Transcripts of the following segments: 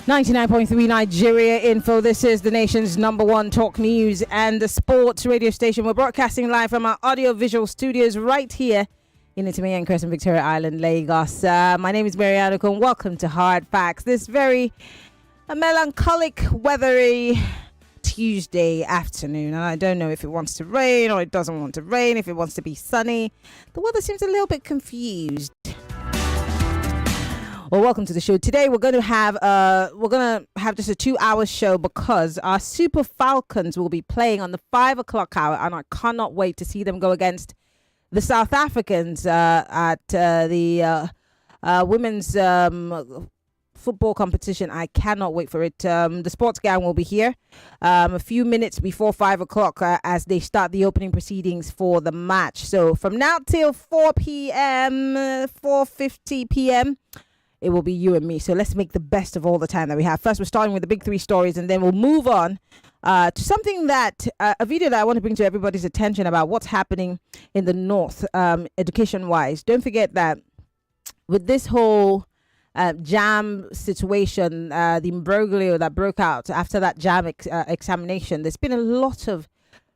99.3 Nigeria Info. This is the nation's #1 talk news and the sports radio station. We're broadcasting live from our audio-visual studios right here in Maryann Okon, Victoria Island, Lagos. My name is Maryann Okon. Welcome to Hard Facts. This very melancholic, weathery Tuesday afternoon. And I don't know if it wants to rain or it doesn't want to rain, if it wants to be sunny. The weather seems a little bit confused. Well, welcome to the show. Today we're going to have just a 2-hour show because our Super Falcons will be playing on the 5 o'clock hour, and I cannot wait to see them go against the South Africans at the women's football competition. I cannot wait for it. The sports gang will be here a few minutes before 5 o'clock as they start the opening proceedings for the match. So from now till 4 p.m., 4:50 p.m., it will be you and me. So let's make the best of all the time that we have. First, we're starting with the big three stories, and then we'll move on to something that, a video that I want to bring to everybody's attention about what's happening in the North, education-wise. Don't forget that with this whole JAM situation, the imbroglio that broke out after that JAM examination, there's been a lot of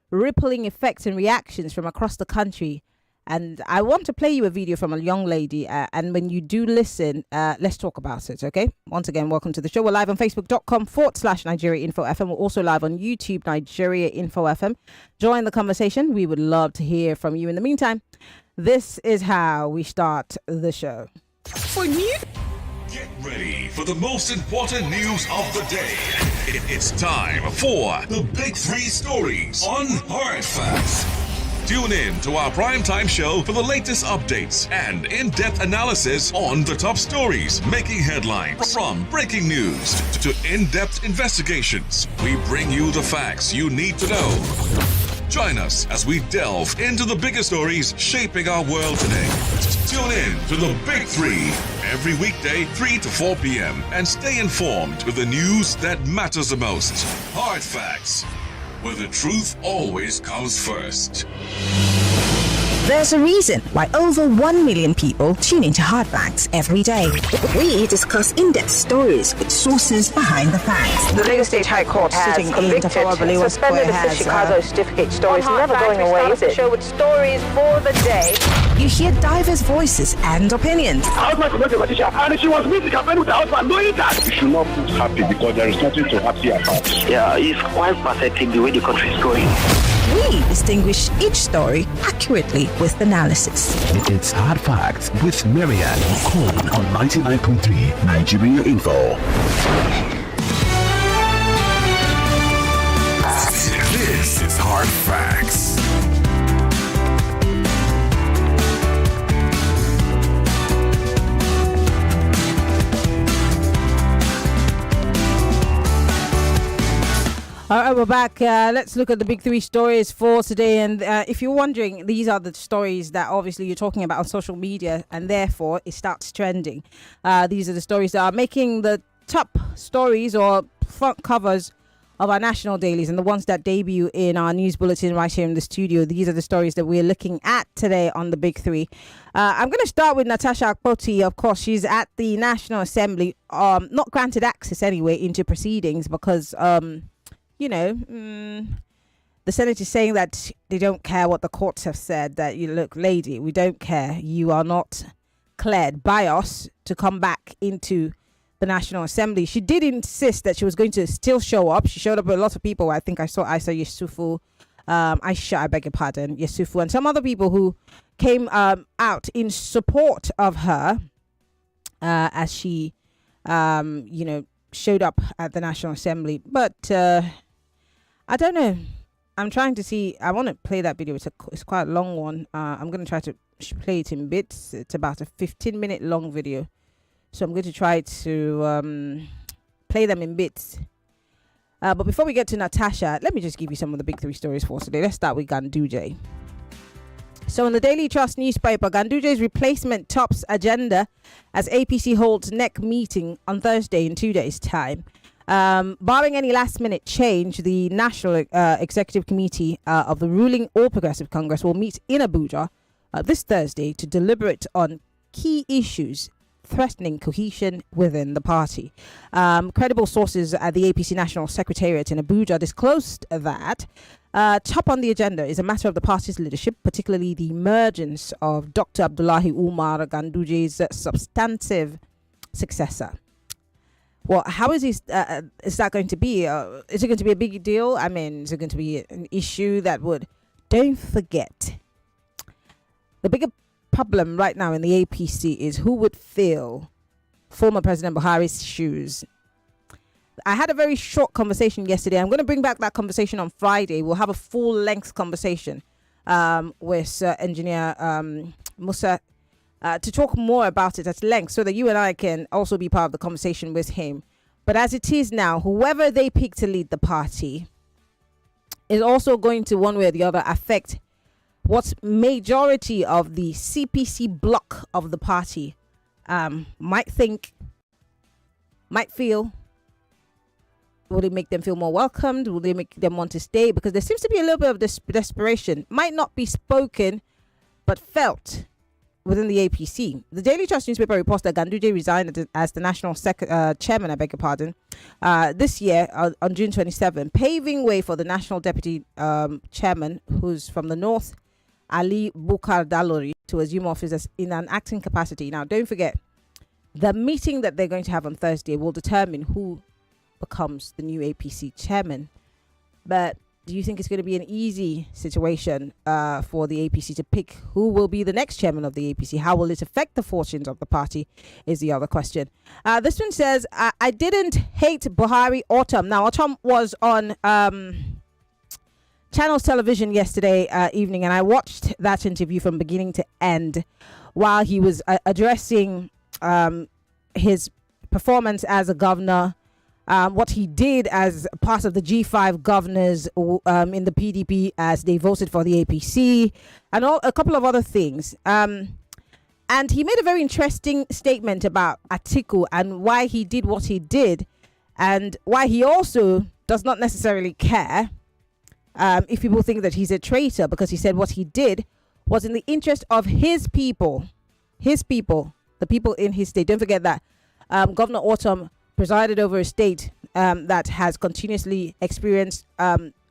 rippling effects and reactions from across the country. And I want to play you a video from a young lady. And when you do listen, let's talk about it, okay? Once again, welcome to the show. We're live on Facebook.com/Nigeria Info FM. We're also live on YouTube, Nigeria Info FM. Join the conversation. We would love to hear from you. In the meantime, this is how we start the show. For you, get ready for the most important news of the day. It's time for the Big Three Stories on Hard Facts. Tune in to our primetime show for the latest updates and in-depth analysis on the top stories making headlines. From breaking news to in-depth investigations, we bring you the facts you need to know. Join us as we delve into the biggest stories shaping our world today. Tune in to the Big Three every weekday, 3 to 4 p.m. and stay informed with the news that matters the most. Hard Facts, where the truth always comes first. There's a reason why over 1 million people tune into Hard Facts every day. We discuss in-depth stories with sources behind the facts. The Lagos State High Court has convicted suspended the Chicago certificate stories, never going away, is it? Show with stories for the day. You hear diverse voices and opinions. Husband could not be a politician, and she was meeting the campaign with the husband, knowing that. You should not be happy because there is nothing to happy about. Yeah, it's quite pathetic the way the country is going. We distinguish each story accurately with analysis. It's Hard Facts with Maryann Okon on 99.3 Nigeria Info. This is Hard Facts. All right, we're back. Let's look at the big three stories for today. And if you're wondering, these are the stories that obviously you're talking about on social media, and therefore it starts trending. These are the stories that are making the top stories or front covers of our national dailies and the ones that debut in our news bulletin right here in the studio. These are the stories that we're looking at today on the big three. I'm going to start with Natasha Akpoti. Of course, she's at the National Assembly, not granted access anyway into proceedings because... the Senate is saying that they don't care what the courts have said, that you look, lady, we don't care. You are not cleared by us to come back into the National Assembly. She did insist that she was going to still show up. She showed up with a lot of people. I think I saw Yusufu, Aisha, I beg your pardon, Yusufu, and some other people who came out in support of her as she, showed up at the National Assembly. But... I don't know. I'm trying to see. I want to play that video. It's quite a long one. I'm going to try to play it in bits. It's about a 15-minute long video. So I'm going to try to play them in bits. But before we get to Natasha, let me just give you some of the big three stories for today. Let's start with Ganduje. So in the Daily Trust newspaper, Ganduje's replacement tops agenda as APC holds NEC meeting on Thursday in 2 days' time. Barring any last-minute change, the National Executive Committee of the ruling All Progressive Congress will meet in Abuja this Thursday to deliberate on key issues threatening cohesion within the party. Credible sources at the APC National Secretariat in Abuja disclosed that top on the agenda is a matter of the party's leadership, particularly the emergence of Dr. Abdullahi Umar Ganduje's substantive successor. Well, how is that going to be? Is it going to be a big deal? I mean, is it going to be an issue that would... Don't forget, the bigger problem right now in the APC is who would fill former President Buhari's shoes. I had a very short conversation yesterday. I'm going to bring back that conversation on Friday. We'll have a full-length conversation with Engineer Musa to talk more about it at length so that you and I can also be part of the conversation with him. But as it is now, whoever they pick to lead the party is also going to, one way or the other, affect what majority of the CPC bloc of the party might think, might feel. Will it make them feel more welcomed? Will they make them want to stay? Because there seems to be a little bit of this desperation. Might not be spoken, but felt within the APC. The Daily Trust newspaper reports that Ganduje resigned as the national chairman, I beg your pardon, this year on June 27, paving way for the national deputy chairman, who's from the north, Ali Bukar Dalori, to assume office in an acting capacity. Now, don't forget, the meeting that they're going to have on Thursday will determine who becomes the new APC chairman. But do you think it's going to be an easy situation for the APC to pick who will be the next chairman of the APC? How will it affect the fortunes of the party is the other question. This one says, I didn't hate Buhari Autumn. Now, Autumn was on Channels Television yesterday evening, and I watched that interview from beginning to end while he was addressing his performance as a governor, what he did as part of the G5 governors in the PDP as they voted for the APC, and a couple of other things. And he made a very interesting statement about Atiku and why he did what he did, and why he also does not necessarily care if people think that he's a traitor, because he said what he did was in the interest of his people, the people in his state. Don't forget that Governor Autumn presided over a state that has continuously experienced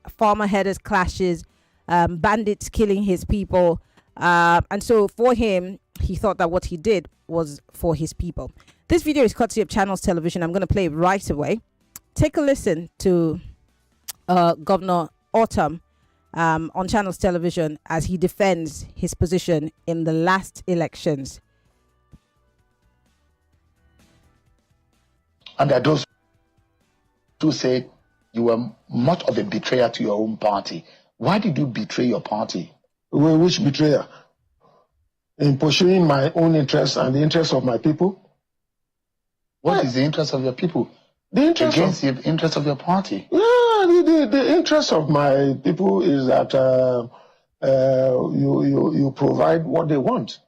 farmer headers clashes, bandits killing his people. And so for him, he thought that what he did was for his people. This video is courtesy of Channels Television. I'm going to play it right away. Take a listen to Governor Autumn on Channels Television as he defends his position in the last elections. And there are those who say you were much of a betrayer to your own party. Why did you betray your party? Well, which betrayer? In pursuing my own interests and the interests of my people? What is the interest of your people? The interest against the interest of your party? Yeah, the interest of my people is that you provide what they want.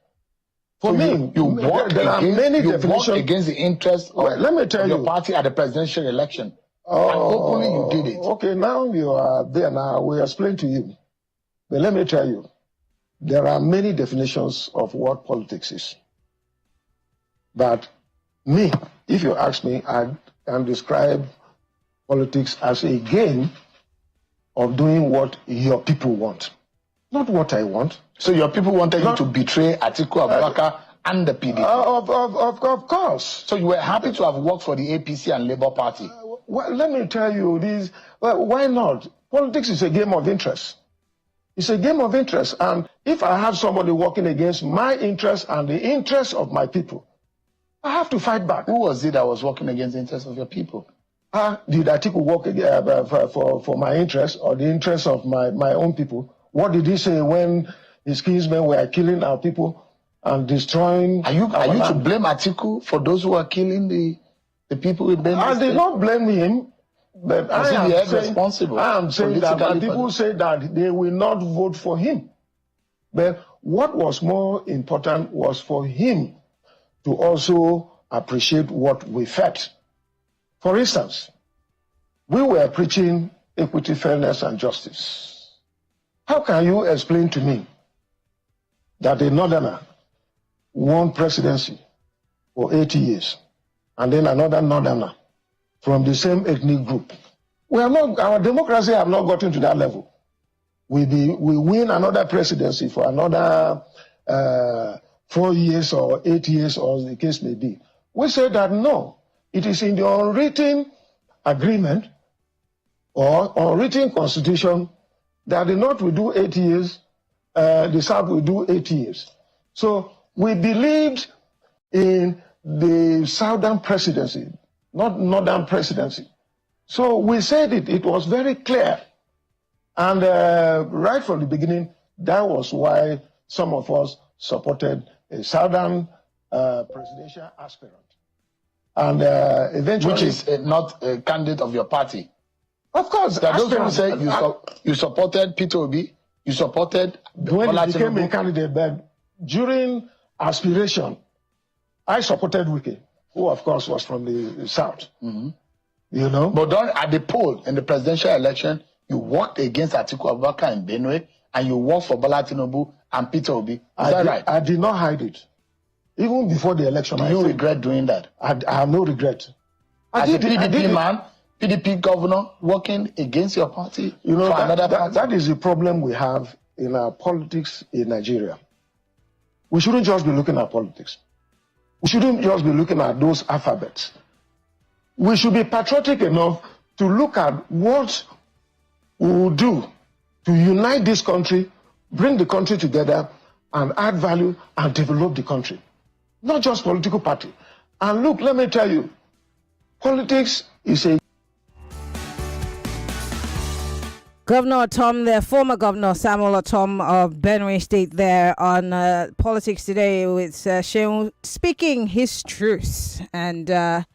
For me, there are many definitions against the interest of, let me tell your party at the presidential election. Oh, and openly you did it. Okay, now you are there. Now we explain to you. But let me tell you, there are many definitions of what politics is. But me, if you ask me, I can describe politics as a game of doing what your people want, not what I want. So your people wanted you to betray Atiku Abubakar and the PDP? Of course. So you were happy to have worked for the APC and Labour Party? Well, let me tell you this. Well, why not? Politics is a game of interest. It's a game of interest. And if I have somebody working against my interests and the interests of my people, I have to fight back. Who was it that was working against the interests of your people? Did Atiku work for my interests or the interests of my own people? What did he say when his kinsmen were killing our people and destroying? Are you to blame Atiku for those who are killing the people with Benue? I did not blame him, but I am saying that my people say that they will not vote for him. But what was more important was for him to also appreciate what we felt. For instance, we were preaching equity, fairness, and justice. How can you explain to me that a northerner won presidency for 80 years, and then another northerner from the same ethnic group. Our democracy have not gotten to that level. We win another presidency for another 4 years or 8 years, or the case may be. We say that no, it is in the unwritten agreement or unwritten constitution that the North will do 8 years, the South will do 8 years. So we believed in the Southern presidency, not Northern presidency. So we said it was very clear. And right from the beginning, that was why some of us supported a Southern presidential aspirant. And eventually... Which is not a candidate of your party. Of course. There are those who say you supported Peter Obi, you supported... When he became a candidate, but during aspiration, I supported Wike, who of course was from the South. Mm-hmm. You know? But at the poll in the presidential election, you worked against Atiku Abubakar in Benue, and you worked for Bola Tinubu and Peter Obi. Is that right? I did not hide it. Even before the election. Do you regret doing that? I have no regret. As a PDP man, PDP governor, working against your party for another party? That is the problem we have in our politics in Nigeria. We shouldn't just be looking at politics. We shouldn't just be looking at those alphabets. We should be patriotic enough to look at what we will do to unite this country, bring the country together, and add value and develop the country. Not just political party. And look, let me tell you, politics is a... Governor Tom, the former Governor Samuel Tom of Benue State, there on Politics Today with Sheun speaking his truth. And I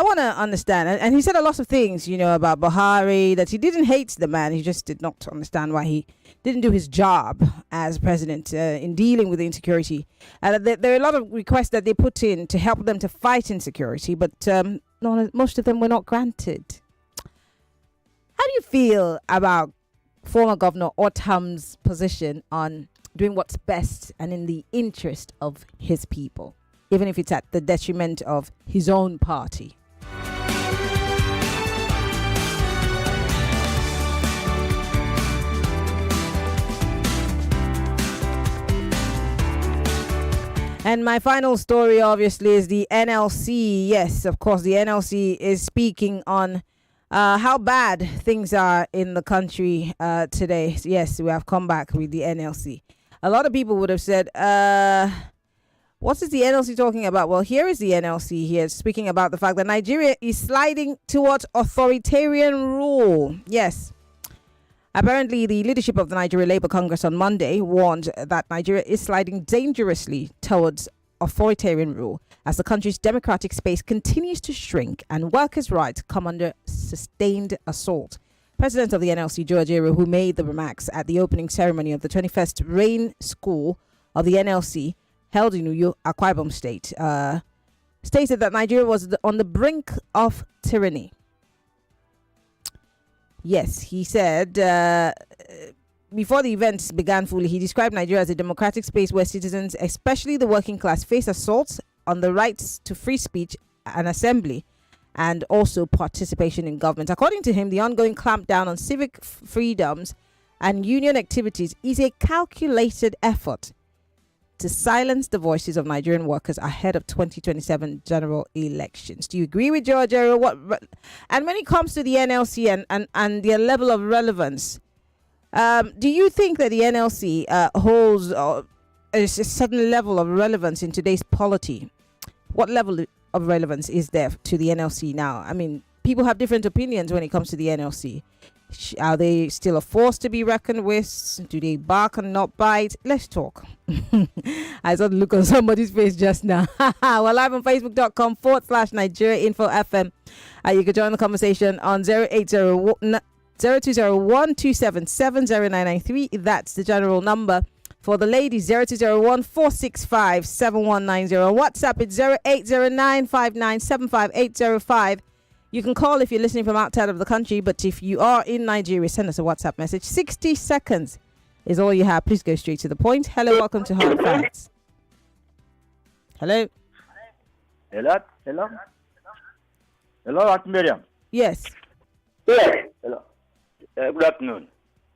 want to understand, and he said a lot of things, about Buhari, that he didn't hate the man. He just did not understand why he didn't do his job as president in dealing with insecurity. There are a lot of requests that they put in to help them to fight insecurity, but most of them were not granted. How do you feel about former Governor Otam's position on doing what's best and in the interest of his people, even if it's at the detriment of his own party? And my final story, obviously, is the NLC. Yes, of course, the NLC is speaking on how bad things are in the country today. Yes, we have come back with the NLC. A lot of people would have said, what is the NLC talking about? Well, here is the NLC here speaking about the fact that Nigeria is sliding towards authoritarian rule. Yes. Apparently, the leadership of the Nigeria Labour Congress on Monday warned that Nigeria is sliding dangerously towards authoritarian rule as the country's democratic space continues to shrink and workers' rights come under sustained assault. President of the NLC, Joe Ajero, who made the remarks at the opening ceremony of the 21st Rain School of the NLC, held in Uyo, Akwa Ibom State, stated that Nigeria was on the brink of tyranny. Yes, he said before the events began fully, he described Nigeria as a democratic space where citizens, especially the working class, face assaults on the rights to free speech and assembly and also participation in government. According to him, the ongoing clampdown on civic freedoms and union activities is a calculated effort to silence the voices of Nigerian workers ahead of 2027 general elections. Do you agree with George? And when it comes to the NLC and their level of relevance, do you think that the NLC holds a certain level of relevance in today's polity? What level of relevance is there to the NLC now? I mean, people have different opinions when it comes to the NLC. Are they still a force to be reckoned with? Do they bark and not bite? Let's talk. I saw the look on somebody's face just now. We're live on Facebook.com/Nigeria Info FM. You can join the conversation on 0201277093. That's the general number. For the ladies, 0201-465-7190. WhatsApp, it's 08095975-805. You can call if you're listening from outside of the country, but if you are in Nigeria, send us a WhatsApp message. 60 seconds is all you have. Please go straight to the point. Hello, welcome to Hard Facts. Hello. Hello? Hello, Aunt Miriam. Yes. Yes. Hello. Good afternoon.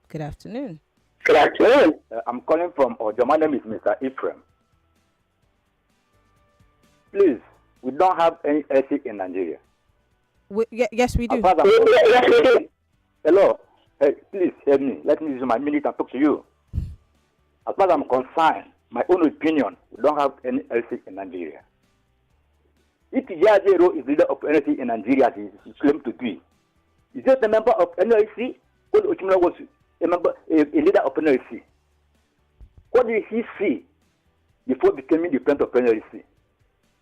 Good afternoon. Good afternoon. I'm calling from Ojo. My name is Mr. Ephraim. Please, we don't have any AC in Nigeria. Yes, we do. Yes, we do. Hello. Hey, please help me. Let me use my minute and talk to you. As far as I'm concerned, my own opinion, we don't have any LC in Nigeria. If Yajero is leader of NLC in Nigeria, as he claimed to be, is just a member of NLC? Or Ochimela was a leader of NLC? What did he see before becoming the president of NLC?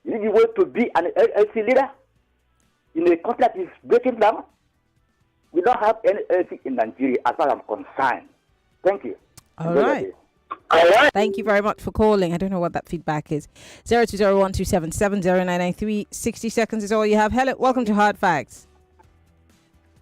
Is he want to be an LC leader in a country that is breaking down? We don't have any LC in Nigeria as far as I'm concerned. Thank you. All right. Thank you very much for calling. I don't know what that feedback is. 0201277093. 60 seconds is all you have. Hello, welcome to Hard Facts.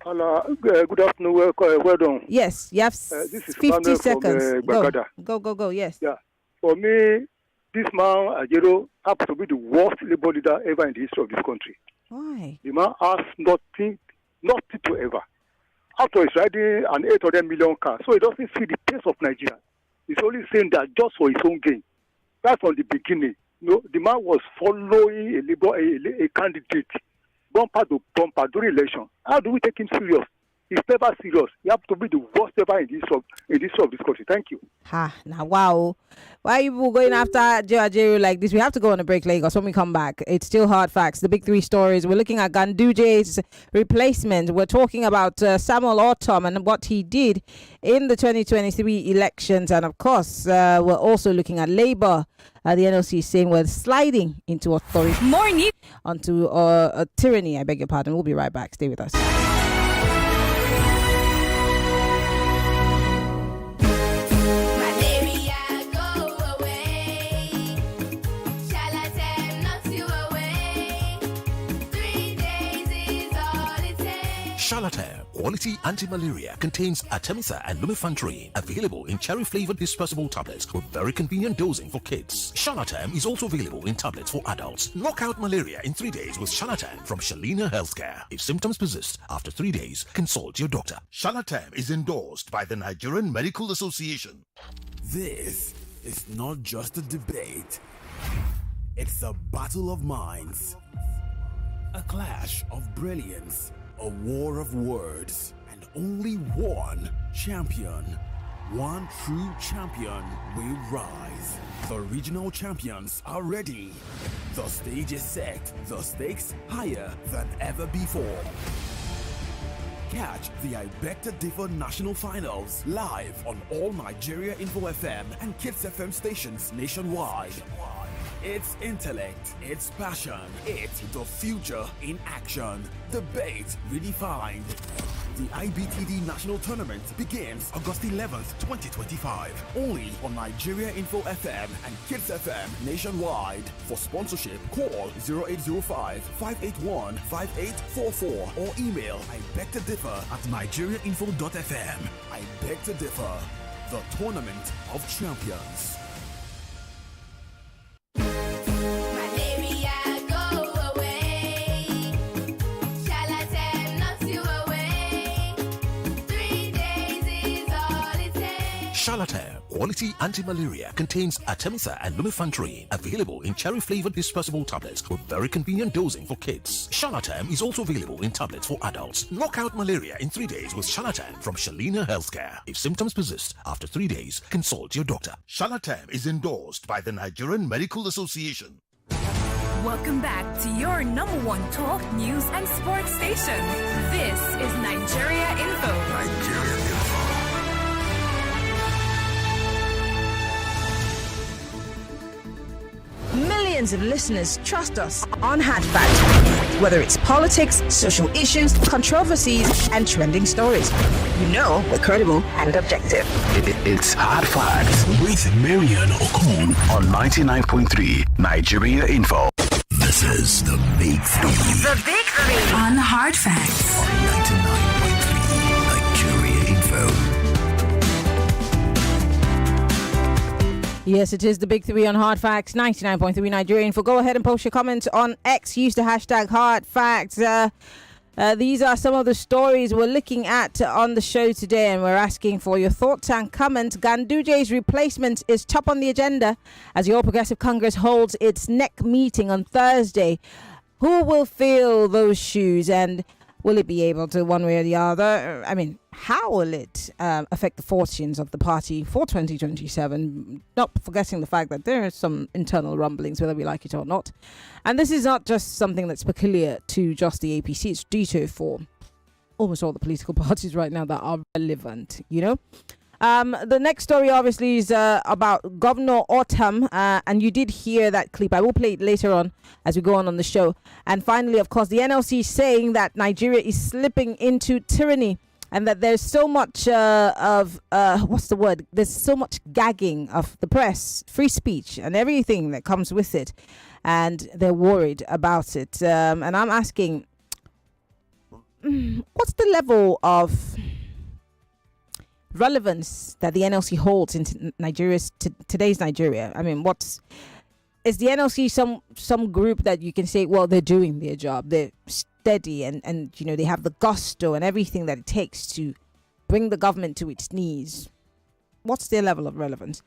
Hello, good afternoon. Well done. Yes, you have this is 50 seconds. From, Go. Yes. Yeah. For me, this man, Ajero, happens to be the worst labor leader ever in the history of this country. Why? The man has nothing to ever. After he's riding an 800 million car, so he doesn't see the pace of Nigeria. He's only saying that just for his own gain. That's from the beginning. The man was following a candidate, bumper to bumper during election. How do we take him serious? He's never serious. He has to be the worst ever in this of this country. Thank you. Now wow. Why are you people going after Ajero like this? We have to go on a break, Lagos. When we come back, it's still Hard Facts. The big three stories. We're looking at Ganduje's replacement. We're talking about Samuel Ortom and what he did in the 2023 elections. And of course, we're also looking at Labour. The NLC is saying we're sliding into authority. Onto a tyranny, I beg your pardon. We'll be right back. Stay with us. Charlatan Quality Anti-Malaria contains Artemisa and lumefantrine, available in cherry-flavored dispersible tablets with very convenient dosing for kids. Charlatan is also available in tablets for adults. Knock out malaria in 3 days with Charlatan from Shalina Healthcare. If symptoms persist after 3 days, consult your doctor. Charlatan is endorsed by the Nigerian Medical Association. This is not just a debate. It's a battle of minds. A clash of brilliance. A war of words, and only one champion. One true champion will rise. The regional champions are ready. The stage is set, the stakes higher than ever before. Catch the I Beg to Differ National Finals live on all Nigeria Info FM and Kids FM stations nationwide. It's intellect, it's passion, it's the future in action. Debate redefined. The IBTD National Tournament begins August 11th, 2025. Only on Nigeria Info FM and Kids FM nationwide. For sponsorship, call 0805-581-5844 or email ibegtodiffer@nigeriainfo.fm. I Beg to Differ, the Tournament of Champions. Charlatan Quality Anti-Malaria contains Artemisa and lumefantrine, available in cherry-flavored dispersible tablets with very convenient dosing for kids. Charlatan is also available in tablets for adults. Knock out malaria in 3 days with Charlatan from Shalina Healthcare. If symptoms persist after 3 days, consult your doctor. Charlatan is endorsed by the Nigerian Medical Association. Welcome back to your #1 talk, news, and sports station. This is Nigeria Info. Nigeria Info. Millions of listeners trust us on Hard Facts. Whether it's politics, social issues, controversies, and trending stories. You know we're credible and objective. It's Hard Facts with Maryann Okon on 99.3 Nigeria Info. This is the Big Three. The Big Three on Hard Facts on 99.3 Nigeria Info. Yes, it is the big three on Hard Facts, 99.3 Nigerian. For go ahead and post your comments on X. Use the hashtag Hard Facts. These are some of the stories we're looking at on the show today, and we're asking for your thoughts and comments. Ganduje's replacement is top on the agenda as the All Progressive Congress holds its NEC meeting on Thursday. Who will fill those shoes, and will it be able to, one way or the other? I mean, how will it affect the fortunes of the party for 2027? Not forgetting the fact that there are some internal rumblings, whether we like it or not. And this is not just something that's peculiar to just the APC. It's ditto for almost all the political parties right now that are relevant, you know. The next story obviously is about Governor Autumn, and you did hear that clip. I will play it later on as we go on the show. And finally, of course, the NLC is saying that Nigeria is slipping into tyranny, and that there's so much there's so much gagging of the press, free speech, and everything that comes with it, and they're worried about it. And I'm asking, what's the level of relevance that the NLC holds in today's Nigeria? I mean, is the NLC some group that you can say, well, they're doing their job, they're steady, and you know, they have the gusto and everything that it takes to bring the government to its knees? What's their level of relevance?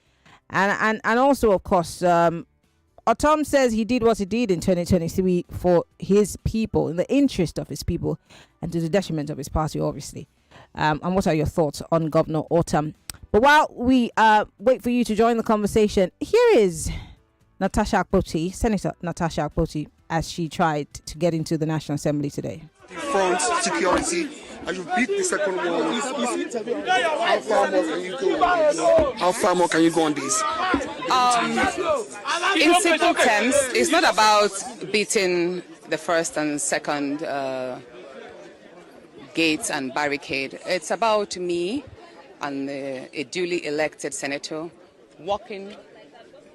And also, of course, Autumn says he did what he did in 2023 for his people, in the interest of his people, and to the detriment of his party, obviously. And what are your thoughts on Governor Autumn? But while we wait for you to join the conversation, here is Natasha Akpoti, Senator Natasha Akpoti, as she tried to get into the National Assembly today. The front security, and you beat the second one. How far more can you go on this? In simple terms, it's not about beating the first and second gates and barricade. It's about me and a duly elected senator walking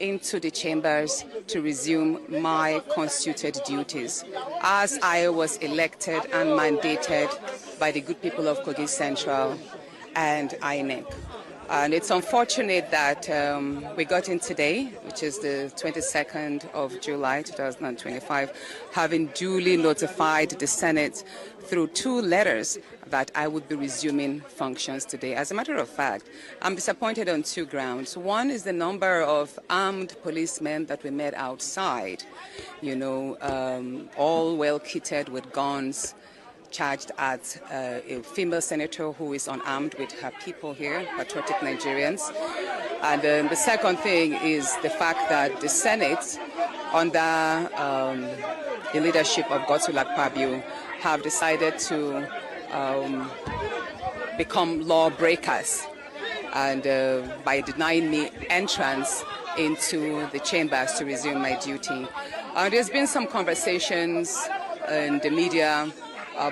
into the chambers to resume my constituted duties as I was elected and mandated by the good people of Kogi Central and INEC. And it's unfortunate that we got in today, which is the 22nd of July 2025, having duly notified the Senate through 2 letters that I would be resuming functions today. As a matter of fact, I'm disappointed on 2 grounds. One is the number of armed policemen that we met outside, you know, all well kitted with guns, charged at a female senator who is unarmed with her people here, patriotic Nigerians. And the second thing is the fact that the Senate, under the leadership of Godswill Akpabio, have decided to become lawbreakers, and by denying me entrance into the chambers to resume my duty. There's been some conversations in the media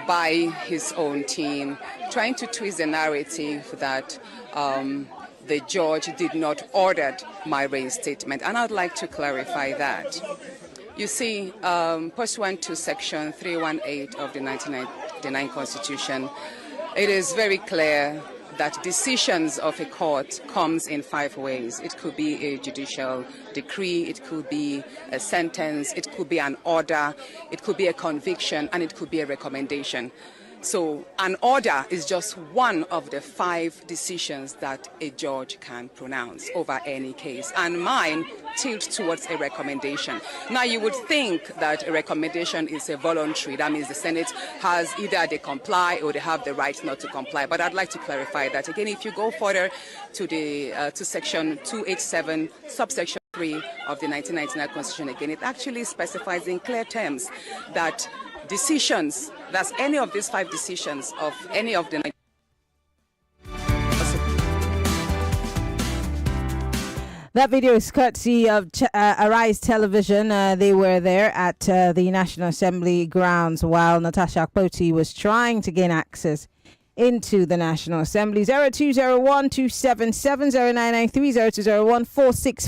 by his own team, trying to twist the narrative that the judge did not order my reinstatement, and I'd like to clarify that. You see, pursuant to Section 318 of the 1999 Constitution, it is very clear that decisions of a court comes in 5 ways. It could be a judicial decree, it could be a sentence, it could be an order, it could be a conviction, and it could be a recommendation. So an order is just one of the 5 decisions that a judge can pronounce over any case. And mine tilts towards a recommendation. Now, you would think that a recommendation is a voluntary. That means the Senate has either they comply or they have the right not to comply. But I'd like to clarify that. Again, if you go further to the to Section 287, subsection 3 of the 1999 Constitution, again, it actually specifies in clear terms that decisions, that's any of these 5 decisions of any of the... That video is courtesy of Arise Television. They were there at the National Assembly grounds while Natasha Akpoti was trying to gain access into the National Assembly. 0201-277-0993,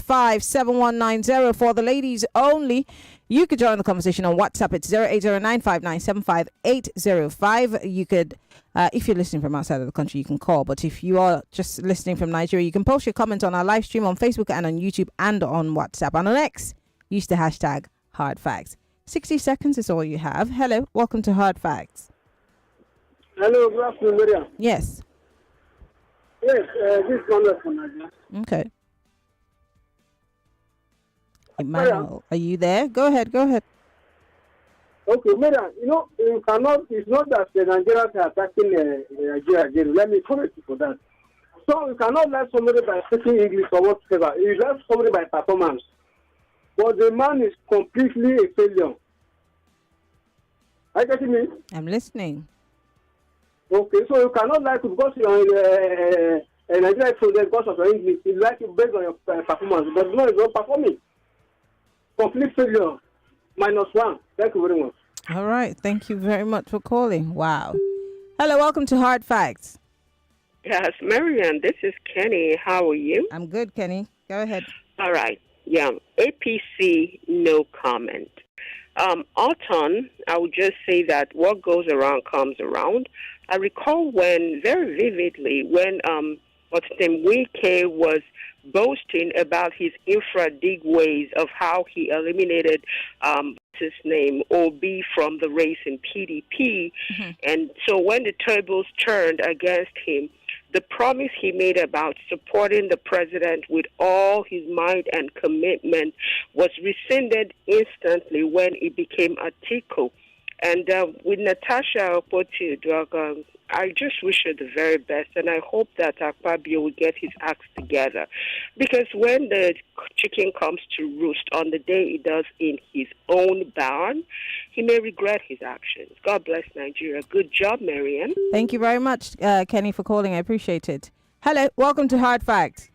0201-465-7190 for the ladies only. You could join the conversation on WhatsApp. It's 08095975805. You could, if you're listening from outside of the country, you can call. But if you are just listening from Nigeria, you can post your comments on our live stream on Facebook and on YouTube and on WhatsApp. And on X, use the hashtag Hard Facts. 60 seconds is all you have. Hello, welcome to Hard Facts. Hello, good afternoon, Maryann. Yes. Yes, this is Conrad from Nigeria. Okay. Emmanuel, are you there? Go ahead. Okay, Maryann, you cannot, it's not that the Nigerians are attacking Nigeria again. Let me correct you for that. So you cannot let somebody by speaking English or whatever. You let somebody by performance. But the man is completely a failure. Are you getting me? I'm listening. Okay, so you cannot like it because you're in Nigeria because of your English. You like it based on your performance, but no, it's not performing. Complete failure. -1. Thank you very much. All right. Thank you very much for calling. Wow. Hello, welcome to Hard Facts. Yes, Maryann, this is Kenny. How are you? I'm good, Kenny. Go ahead. All right. Yeah, APC, no comment. Okon, I would just say that what goes around comes around. I recall very vividly when Austin Wike was boasting about his infra-dig ways of how he eliminated his name, OB, from the race in PDP. Mm-hmm. And so when the tables turned against him, the promise he made about supporting the president with all his might and commitment was rescinded instantly when it became Atiku. And with Natasha Akpoti, I just wish her the very best, and I hope that Akpabio will get his acts together. Because when the chicken comes to roost on the day it does in his own barn, he may regret his actions. God bless Nigeria. Good job, Maryann. Thank you very much, Kenny, for calling. I appreciate it. Hello, welcome to Hard Facts.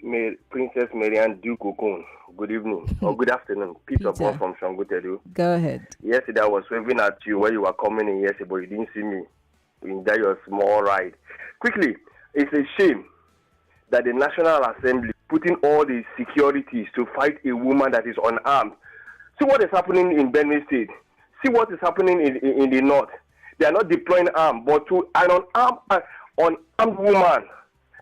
Princess Maryann Okon. Good evening or good afternoon. Peter Paul from Shangotedu. Go ahead. Yesterday I was waving at you when you were coming in yesterday, but you didn't see me. You enjoy your small ride. Quickly, it's a shame that the National Assembly putting all the securities to fight a woman that is unarmed. See what is happening in Benue State. See what is happening in the north. They are not deploying arms, but to an unarmed woman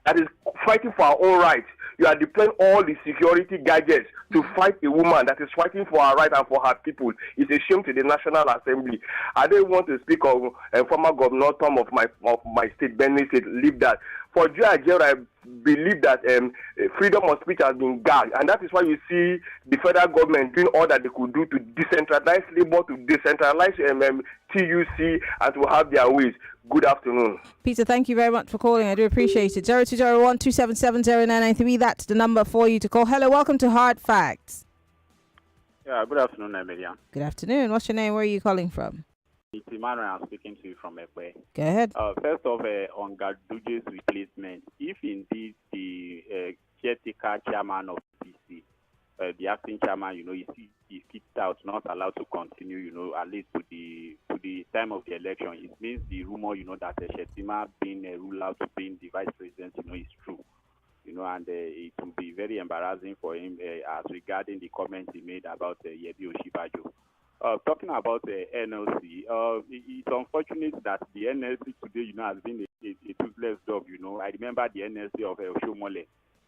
that is fighting for her own rights, you are deploying all the security gadgets to fight a woman that is fighting for her right and for her people. It's a shame to the National Assembly. I don't want to speak of former Governor Tom of my state, Benue State. Leave that. For Nigeria, I believe that freedom of speech has been gagged, and that is why you see the federal government doing all that they could do to decentralize labor, to decentralize TUC, and to have their ways. Good afternoon. Peter, thank you very much for calling. I do appreciate it. 0201-277-0993. That's the number for you to call. Hello, welcome to Hard Facts. Yeah, good afternoon, Maryann. Good afternoon. What's your name? Where are you calling from? It's Emmanuel. I'm speaking to you from Akpoti. Go ahead. First off, on Gaduje's replacement, if indeed the caretaker chairman of PC, the acting chairman, is kicked out, not allowed to continue, at least to the time of the election, it means the rumor, that Shetima being ruled out to being the vice president, is true. And it will be very embarrassing for him as regarding the comments he made about Yebi Oshibajo. Talking about the NLC, it's unfortunate that the NLC today, has been a toothless dog. I remember the NLC of Oshomole.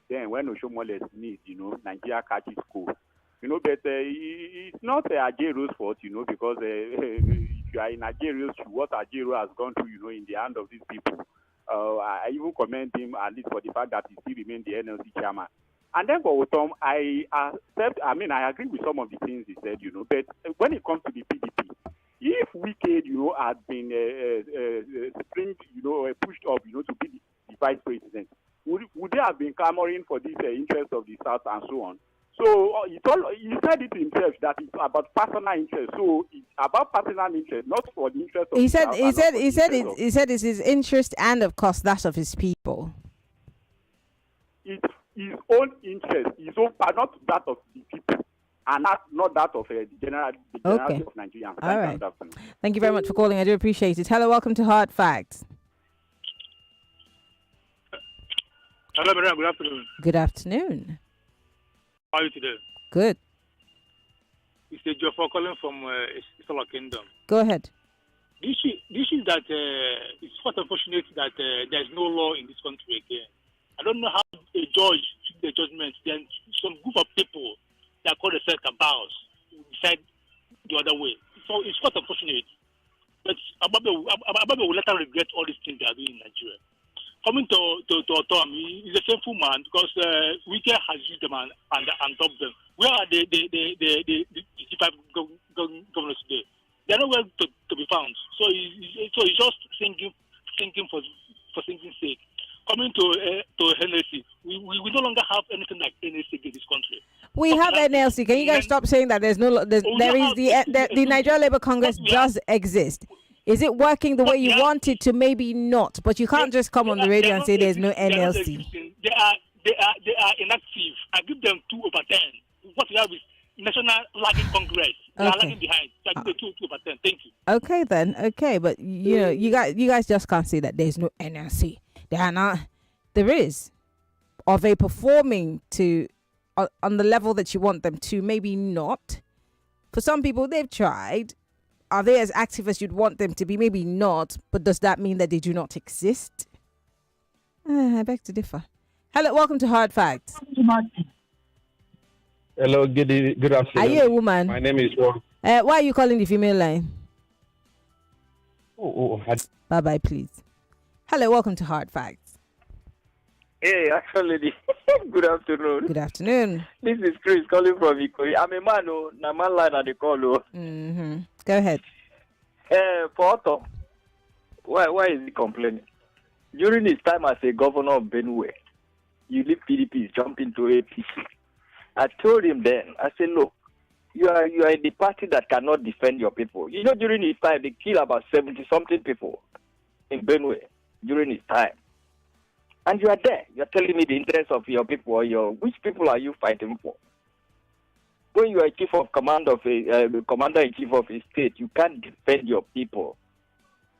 Then when Oshomole sneezed, Nigeria catches cold. But it's not Ajero's fault, because if you are in Ajero's shoe, what Ajero has gone through, in the hand of these people. I even commend him at least for the fact that he still remains the NLC chairman. And then for Otom, I agree with some of the things he said, but when it comes to the PDP, if Wike, had been pushed up, to be the vice president, would they have been clamoring for this interest of the South and so on? So he said it himself that it's about personal interest. So it's about personal interest, not for the interest of the South. He said it's his interest and, of course, that of his people. It's his own interest, his own, not that of the people, and not that of the generality of Nigerians. All right. Thank you very much for calling. I do appreciate it. Hello, welcome to Hard Facts. Hello, madam. Good afternoon. Good afternoon. How are you today? Good. It's a Joe calling from Solar Kingdom. Go ahead. The issue is that it's quite unfortunate that there is no law in this country again. I don't know how a judge took the judgment. Then some group of people that call themselves cabals decide the other way. So it's quite unfortunate. But Ababe will later regret all these things they are doing in Nigeria. Coming to Tom, he's a shameful man because Wike has used them and dumped them. Where are the 55 governors today? They are nowhere to be found. So he's just thinking for thinking sake. Coming to NLC, we no longer have anything like NLC in this country. We have NLC. Can you guys stop saying that there is the Nigeria Labour Congress does exist? Is it working the way you want it to? Maybe not, but you can't just come on the radio and say there's no NLC. They are inactive. I give them 2/10. What we have is National Lagging Congress. They are lagging behind. So I give them 2/10. Thank you. Okay then. Okay, but you guys just can't say that there's no NLC. There are not. There is. Are they performing to on the level that you want them to? Maybe not. For some people, they've tried. Are they as active as you'd want them to be? Maybe not. But does that mean that they do not exist? I beg to differ. Hello, welcome to Hard Facts. Hello, good afternoon. Are you a woman? My name is Juan. Why are you calling the female line? Bye-bye, please. Hello, welcome to Hard Facts. Hey, actually, good afternoon. Good afternoon. This is Chris calling from Ikoyi. I'm a man, na man line at the call. Mm-hmm. Go ahead. For Otto, why is he complaining? During his time as a governor of Benue, you leave PDP, jump into APC. I told him then, I said, look, you are in the party that cannot defend your people. You know, during his time, they killed about 70-something people in Benue during his time. And you are there. You are telling me the interest of your people or which people are you fighting for? When you are chief of command of commander-in-chief of a state, you can't defend your people.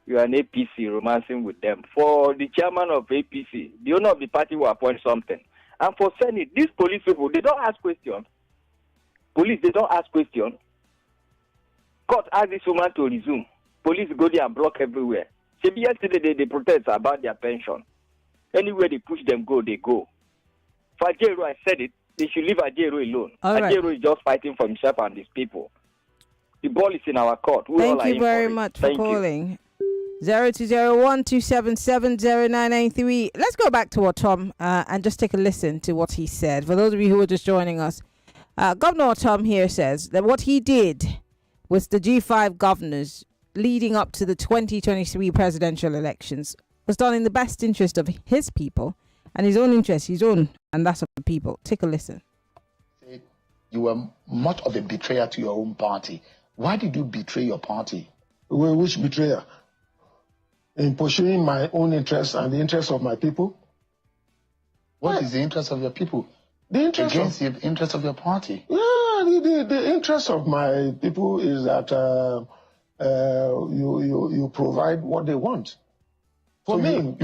You are an APC romancing with them. For the chairman of APC, the owner of the party will appoint something. And for Senate, these police people, they don't ask questions. Police, they don't ask questions. Court asked this woman to resume. Police go there and block everywhere. Maybe yesterday they protest about their pension. Anywhere they push them go, they go. For Ajero, I said it, they should leave Ajero alone. Ajero is just fighting for himself and his people. The ball is in our court. Thank you very much for calling. 0201-277-0993. Let's go back to Otom and just take a listen to what he said. For those of you who are just joining us, Governor Otom here says that what he did with the G5 governors leading up to the 2023 presidential elections was done in the best interest of his people and his own interest, and that's of the people. Take a listen. You were much of a betrayer to your own party. Why did you betray your party? Which betrayer? In pursuing my own interests and the interests of my people. What is the interest of your people? The interest against the interest of your party. Yeah, the interest of my people is that you provide what they want. For so me,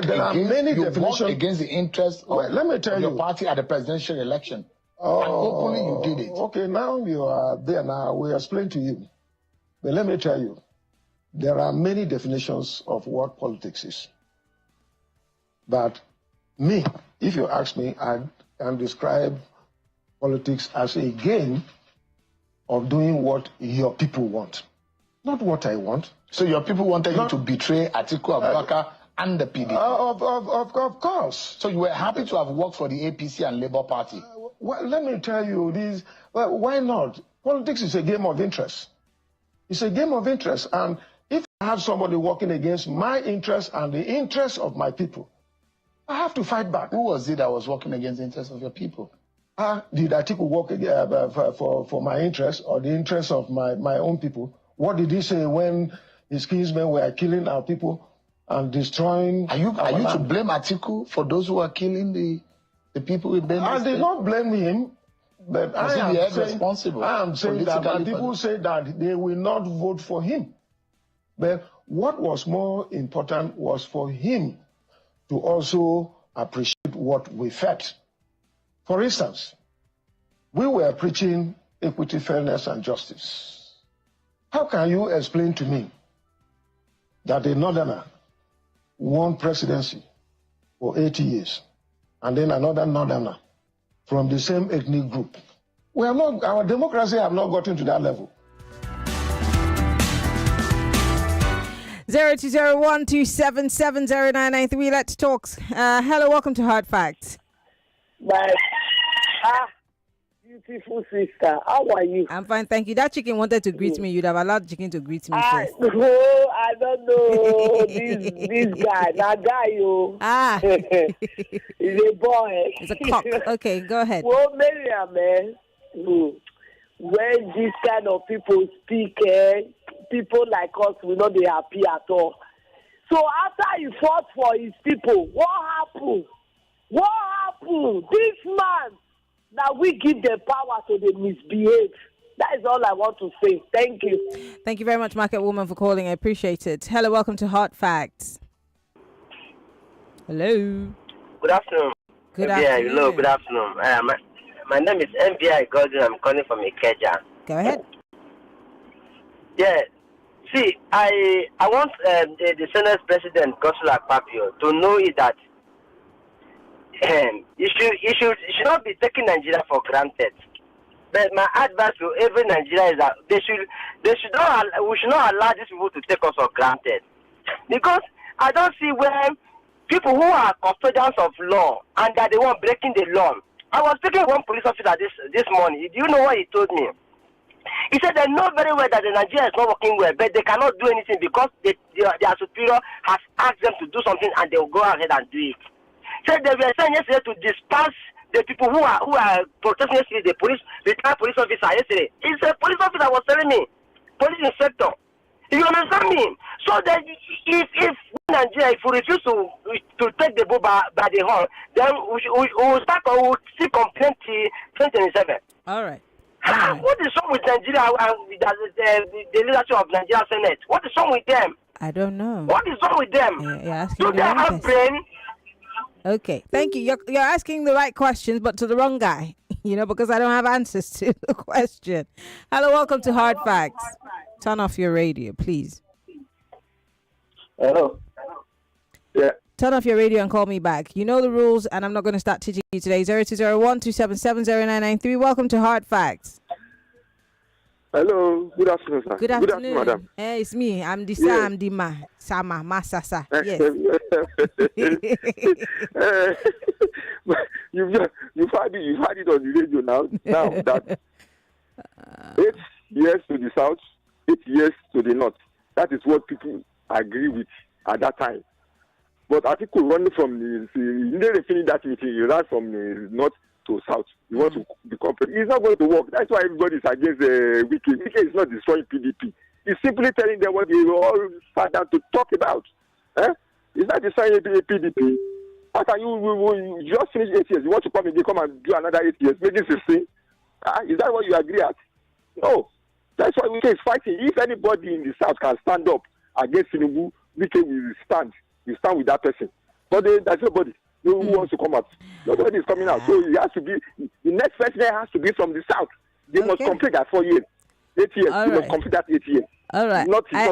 there are many definitions against the interest of your party at the presidential election. Oh, and hopefully you did it. Okay, now you are there. Now we explain to you. But let me tell you, there are many definitions of what politics is. But me, if you ask me, I can describe politics as a game of doing what your people want, not what I want. So your people wanted you to betray Atiku Abubakar and the PDP? Of course. So you were happy to have worked for the APC and Labour Party? Well, let me tell you this. Well, why not? Politics is a game of interest. It's a game of interest. And if I have somebody working against my interests and the interests of my people, I have to fight back. Who was it that was working against the interests of your people? Did Atiku work for my interests or the interests of my own people? What did he say when his kinsmen were killing our people and destroying Are you to blame Atiku for those who are killing the people in Benue? I did not blame him, but I am saying that my people say that they will not vote for him. But what was more important was for him to also appreciate what we felt. For instance, we were preaching equity, fairness, and justice. How can you explain to me that a northerner won presidency for 80 years and then another northerner from the same ethnic group? We have not, our democracy have not gotten to that level. 0201277093. Let's talk. Hello, welcome to Hard Facts. My beautiful sister, how are you? I'm fine, thank you. That chicken wanted to greet me. You'd have allowed the chicken to greet me first. No, I don't know. this guy, that guy, you. He's a boy. It's a cock. Okay, go ahead. Well, Maryann, man, when this kind of people speak, people like us will not be happy at all. So after he fought for his people, what happened? What happened? This man, now we give the power to the misbehave. That is all I want to say. Thank you. Thank you very much, Market Woman, for calling. I appreciate it. Hello, welcome to Hard Facts. Hello. Good afternoon. Good afternoon. Hello, good afternoon. My name is MBI Golden. I'm calling from Ikeja. Go ahead. Yeah. See, I want the Senate President, Godswill Akpoti, to know it that you should not be taking Nigeria for granted. But my advice to every Nigerian is that we should not allow these people to take us for granted. Because I don't see where people who are custodians of law and that they want breaking the law. I was speaking to one police officer this morning. Do you know what he told me? He said they know very well that the Nigeria is not working well, but they cannot do anything because their superior has asked them to do something and they will go ahead and do it. Said they were saying yesterday to disperse the people who are protesting yesterday, the retired police officer yesterday. It's a police officer was telling me, police inspector. You understand me? So that if Nigeria, if we refuse to take the bull by the horn, then we will see complaint 2027. All right. What is wrong with Nigeria and the leadership of Nigeria Senate? What is wrong with them? I don't know. What is wrong with them? You're asking Do the they wrong have person. brain? Okay, thank you. You're asking the right questions, but to the wrong guy. Because I don't have answers to the question. Hello, welcome to Hard Facts. Turn off your radio, please. Hello. Yeah. Turn off your radio and call me back. You know the rules, and I'm not going to start teaching you today. 0201277093. Welcome to Hard Facts. Hello. Good afternoon, sir. Good afternoon, madam. Hey, it's me. I'm the Yes. Sam the Ma. Sama Masasa. Yes. You've had it on the radio now. Now that 8 years to the south, 8 years to the north. That is what people agree with at that time. But Article running from the finish that meeting, you ran from the north to south. You want to become president. It's not going to work. That's why everybody is against Wike. Wike is not destroying PDP. He's simply telling them what they all sat down to talk about. It's not destroying PDP. How can you just finish 8 years? You want to come and do another 8 years, making 16? Is that what you agree at? No. That's why Wike is fighting. If anybody in the south can stand up against Tinubu, Wike will stand. You stand with that person. But there's nobody who wants to come out. Nobody is coming out. So it has to be, the next president has to be from the south. They must complete that 4 years. 8 years. All they right. must complete that 8 years. All right. I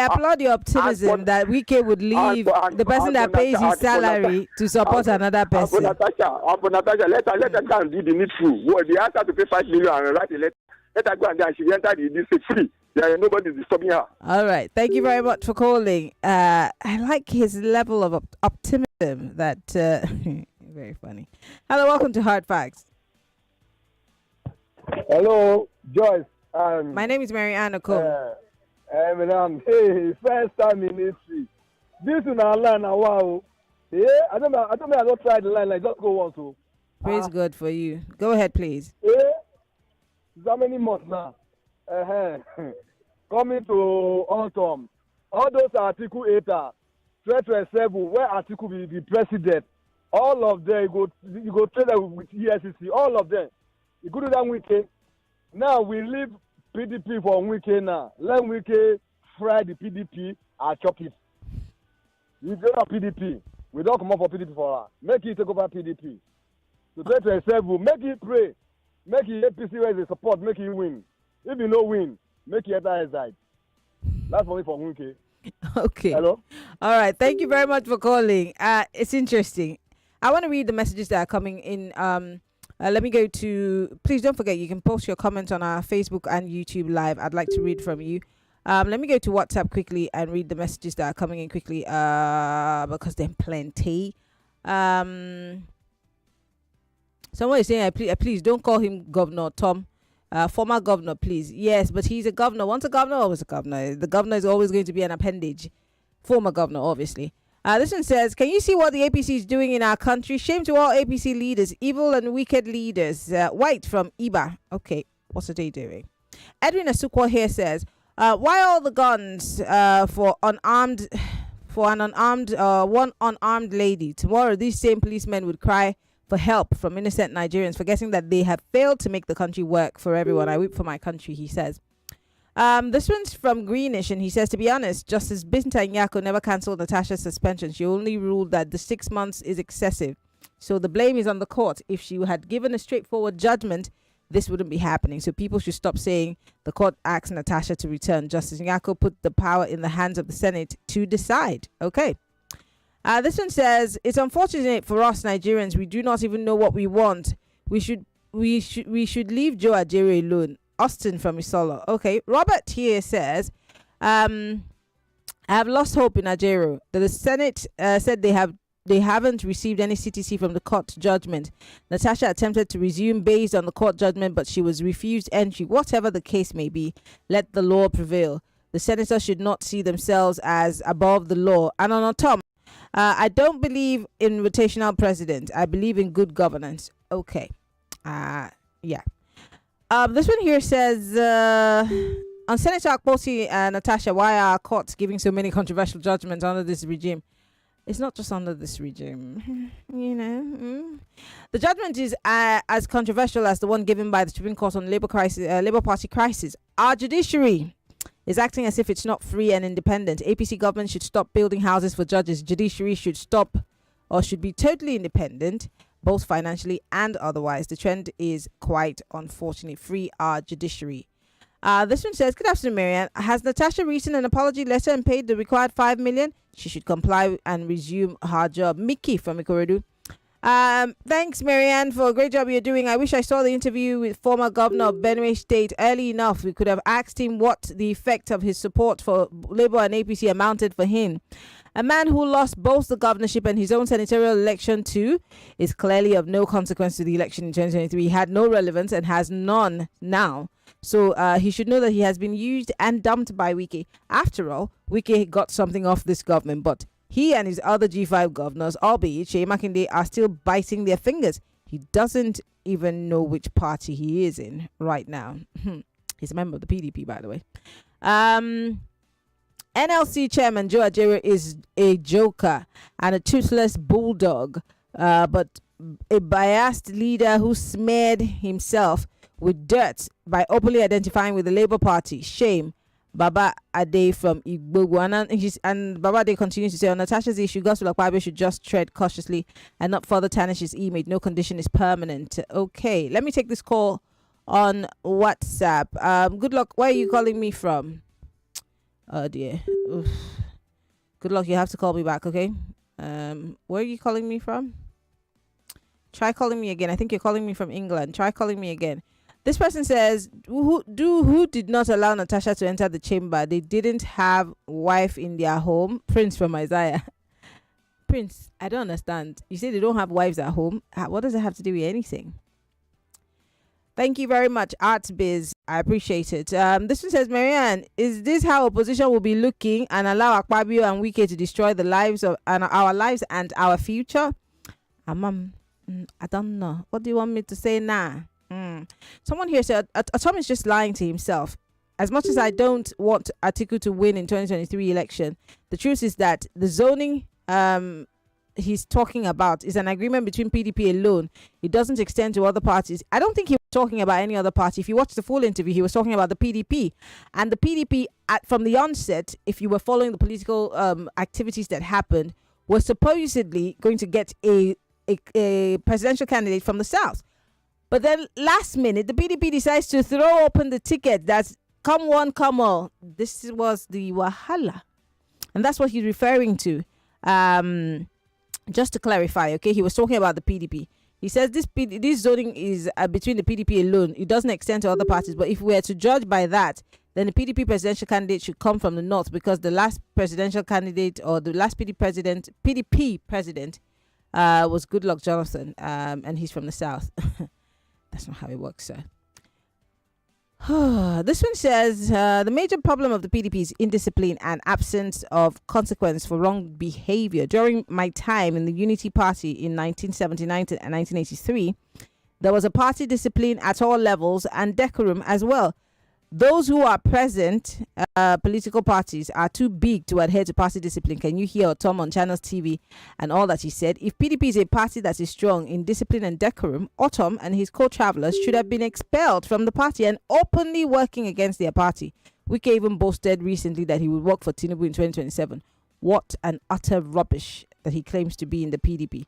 applaud your optimism that Wike would leave the person that pays his salary to support another person. Natasha, let them go and do the needful. They asked her to pay 5 million and write a letter. Let her go and then she enter the free. Nobody is disturbing her. All right. Thank you very much for calling. I like his level of optimism. That very funny. Hello, welcome to Hard Facts. Hello, Joyce. My name is Maryann Okon. Hey, first time in history. This is our line now. Wow. Yeah, I don't try the line. Like, just go on. So. Praise God for you. Go ahead, please. Yeah. How many months now? Coming to autumn. All those Article 8, 12-7, where Article will be president. All of them, you go trade with ESCC. All of them. You go do that weekend. Now we leave PDP for weekend now. Let weekend fry the PDP and chop it. You go to PDP. We don't come up for PDP for her. Make it take over PDP. So 12-7, make it pray. make it APC where they support, make him win. If you no win, make it enter his side. That's for me for Hunke. Okay. Hello? All right. Thank you very much for calling. It's interesting. I want to read the messages that are coming in. Let me go to, please don't forget, you can post your comments on our Facebook and YouTube live. I'd like to read from you. Let me go to WhatsApp quickly and read the messages that are coming in quickly because they're plenty. Someone is saying, please don't call him Governor Tom. Former governor, please. Yes, but he's a governor. Once a governor, always a governor. The governor is always going to be an appendage. Former governor, obviously. This one says, can you see what the APC is doing in our country? Shame to all APC leaders, evil and wicked leaders. White from Iba. Okay, what's the day doing? Edwin Asukwa here says, why all the guns for an unarmed one unarmed lady? Tomorrow, these same policemen would cry for help from innocent Nigerians, forgetting that they have failed to make the country work for everyone. I weep for my country, he says. This one's from Greenish, and he says, to be honest, Justice Binta Nyako never cancelled Natasha's suspension. She only ruled that the 6 months is excessive. So the blame is on the court. If she had given a straightforward judgment, this wouldn't be happening. So people should stop saying the court asked Natasha to return. Justice Nyako put the power in the hands of the Senate to decide. Okay. This one says, it's unfortunate for us Nigerians. We do not even know what we want. We should leave Joe Ajere alone. Austin from Isola. Okay. Robert here says, I have lost hope in Ajero. The Senate said they haven't received any CTC from the court judgment. Natasha attempted to resume based on the court judgment, but she was refused entry. Whatever the case may be, let the law prevail. The senators should not see themselves as above the law. And on Tom, I don't believe in rotational president. I believe in good governance. Okay. Yeah. This one here says, on Senator Akpoti and Natasha, why are courts giving so many controversial judgments under this regime? It's not just under this regime, you know. The judgment is as controversial as the one given by the Supreme Court on Labour Party crisis. Our judiciary is acting as if it's not free and independent. APC government should stop building houses for judges. Judiciary should stop or should be totally independent, both financially and otherwise. The trend is quite unfortunate. Free our judiciary. This one says, good afternoon, Maryann. Has Natasha written an apology letter and paid the required 5 million? She should comply and resume her job. Mickey from Ikorodu. Thanks, Maryann, for a great job you're doing. I wish I saw the interview with former governor of Benue State early enough. We could have asked him what the effect of his support for Labour and APC amounted for him. A man who lost both the governorship and his own senatorial election too is clearly of no consequence to the election in 2023. He had no relevance and has none now. So he should know that he has been used and dumped by Wike. After all, Wike got something off this government, but he and his other G5 governors, albeit Seyi Makinde, are still biting their fingers. He doesn't even know which party he is in right now. He's a member of the PDP, by the way. NLC chairman Joe Ajere is a joker and a toothless bulldog, but a biased leader who smeared himself with dirt by openly identifying with the Labour Party. Shame. Baba Ade from Igbogbo. And Baba Ade continues to say, on Natasha's issue, Gospel Akpabio should just tread cautiously and not further tarnish his image. No condition is permanent. Okay, let me take this call on WhatsApp. Good luck. Where are you calling me from? Oh dear. Oof. Good luck. You have to call me back, okay? Where are you calling me from? Try calling me again. I think you're calling me from England. Try calling me again. This person says, who did not allow Natasha to enter the chamber? They didn't have wife in their home. Prince from Isaiah. Prince, I don't understand. You say they don't have wives at home. What does it have to do with anything? Thank you very much, ArtBiz. I appreciate it. This one says, Maryann, is this how opposition will be looking and allow Akpabio and Wike to destroy the lives of our lives and our future? I don't know. What do you want me to say now? Someone here said, Tom is just lying to himself. As much as I don't want Atiku to win in 2023 election, the truth is that the zoning he's talking about is an agreement between PDP alone. It doesn't extend to other parties. I don't think he was talking about any other party. If you watch the full interview, he was talking about the PDP. And the PDP, from the onset, if you were following the political activities that happened, was supposedly going to get a presidential candidate from the South. But then last minute, the PDP decides to throw open the ticket. That's come one, come all. This was the Wahala. And that's what he's referring to. Just to clarify, okay, he was talking about the PDP. He says this zoning is between the PDP alone. It doesn't extend to other parties. But if we were to judge by that, then the PDP presidential candidate should come from the north, because the last presidential candidate, or the last PDP president was Goodluck Jonathan, and he's from the south. That's not how it works, sir. This one says the major problem of the PDP is indiscipline and absence of consequence for wrong behavior. During my time in the Unity Party in 1979 and 1983, there was a party discipline at all levels and decorum as well. Those who are present, political parties, are too big to adhere to party discipline. Can you hear Tom on Channels TV and all that he said? If PDP is a party that is strong in discipline and decorum, Otom and his co-travelers should have been expelled from the party and openly working against their party. Wike even boasted recently that he would work for Tinubu in 2027. What an utter rubbish that he claims to be in the PDP.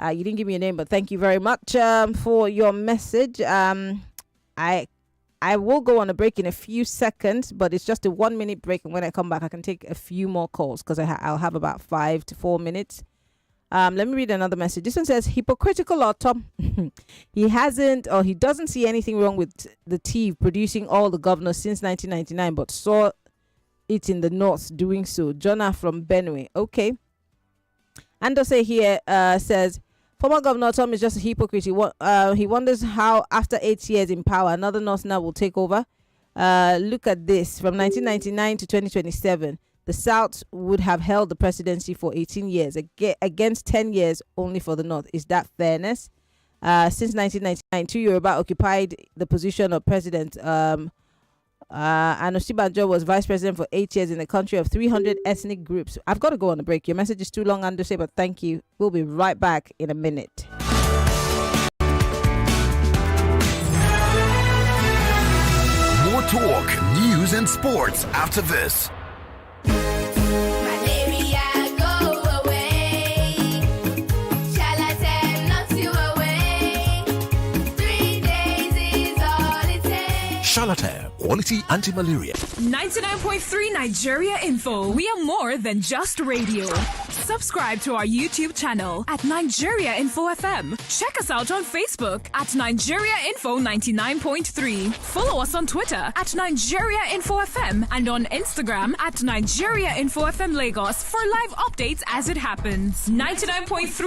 You didn't give me a name, but thank you very much for your message. I will go on a break in a few seconds, but it's just a 1 minute break. And when I come back, I can take a few more calls, because I'll have about 5 to 4 minutes. Let me read another message. This one says, hypocritical Otom. He doesn't see anything wrong with the TIV producing all the governors since 1999, but saw it in the north doing so. Jonah from Benue. Okay. Andose here says, former Governor Tom is just a hypocrite. He wonders how, after 8 years in power, another Northerner will take over. Look at this. From 1999 to 2027, the South would have held the presidency for 18 years against 10 years only for the North. Is that fairness? Since 1999, two Yoruba occupied the position of president. And Osibanjo was vice president for 8 years in a country of 300 ethnic groups. I've got to go on a break. Your message is too long, Andose, but thank you. We'll be right back in a minute. More talk, news, and sports after this. Charlatan, quality anti-malaria. 99.3 Nigeria Info. We are more than just radio. Subscribe to our YouTube channel at Nigeria Info FM. Check us out on Facebook at Nigeria Info 99.3. Follow us on Twitter at Nigeria Info FM and on Instagram at Nigeria Info FM Lagos for live updates as it happens. 99.3